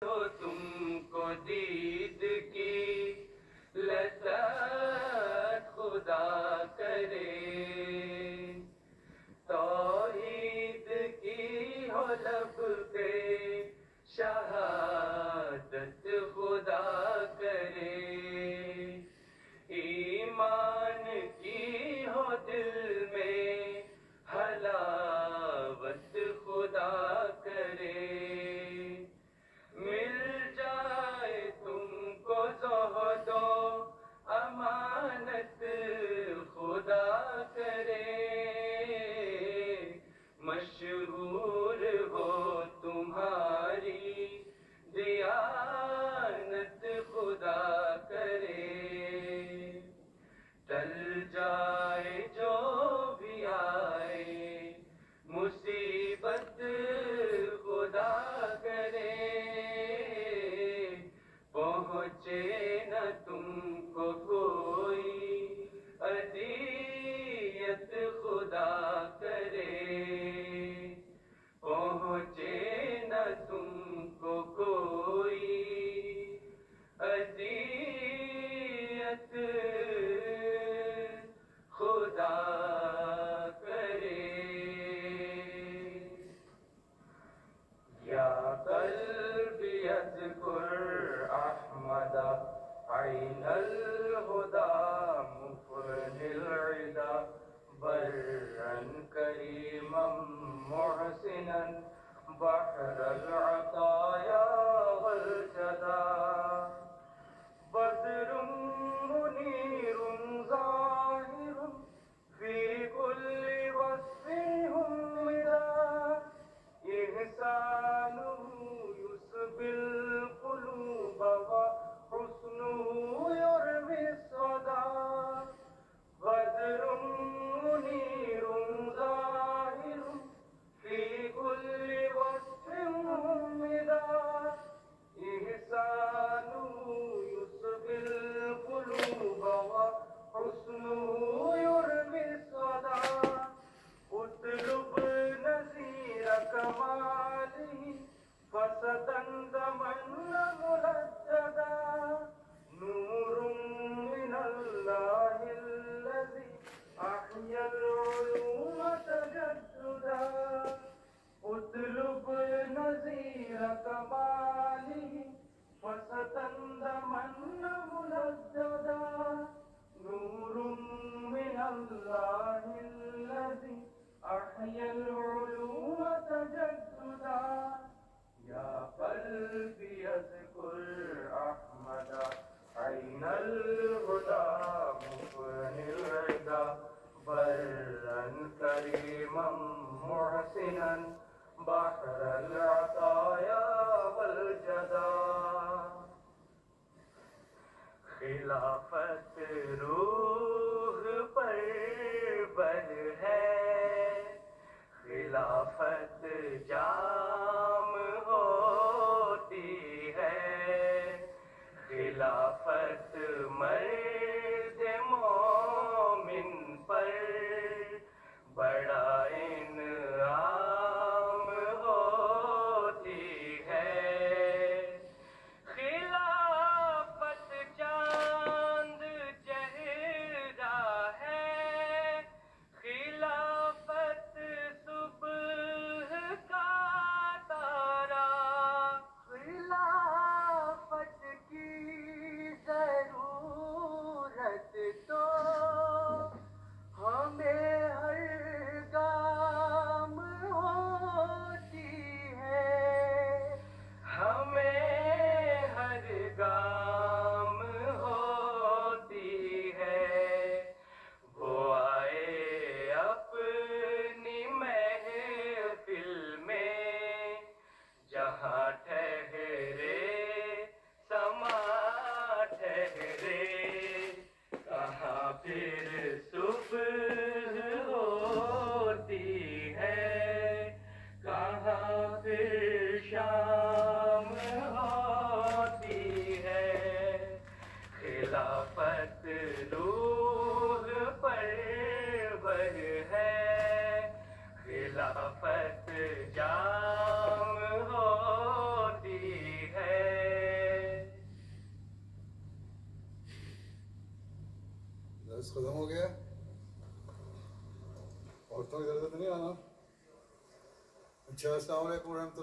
तो तुमको दीद की लज़्ज़त खुदा करे, तौहीद की हो लब पे शहादत खुदा करे, ईमान की हो दिल में हलावत खुदा करे, मिल जाए तुमको ज़ोहदो अमानत खुदा करे, मशहूर हो तुम्हारी दियानत खुदा करे, टल जाए जो भी आए मुसीबत खुदा करे, पहुँचे न तुमको कोई अज़ियत खुदा करे, पहुँचे न तुमको कोई अज़ियत खुदा करे। या क़ल्बी अज़्कुर अहमदा ऐनल हुदा मुफ़निल इदा बर्रन करीमम मुहसिनन बहरल अताया वल जदा, बद्रुम मुनीरुम ज़ाहिरुम फी कुल्ली वस्फ़िन हुम्मिदा, इहसानुहु युस्बिल क़ुलूब व हुस्नुहु युरविस सदा, बद्रुम मुनीरुम ज़ाहिरुम फी कुल्ली वस्फ़िन हुम्मिदा, इहसानुहु युस्बिल क़ुलूब व हुस्नुहु युरविस सदा, उतलुब नज़ीर कमालिही फसतंज़मन्न मुलज्जदा, नूरुम मिनल्लाहिल्लज़ी अह्यल उलूम तजद्दुदा, उतलुब नज़ीर कमालिही फसतंज़मन्न मुलज्जदा, नूरुम मिनल्लाहिल्लज़ी अह्यल उलूम तजद्दुदा, या क़ल्बी अज़्कुर अहमदा ऐनल हुदा मुफ़निल इदा बर्रन करीमम मुहसिनन बहरल अताया वल जदा, खिलाफत रूह पर बल है, खिलाफत जाम होती है, खिलाफत मर्द मोमिन पर बड़ा इनाम होती है, खिलाफत चांद चेहरे बस खत्म हो गया। औरतों की जरूरत नहीं आना। अच्छा, अस्सलाम वालेकुम।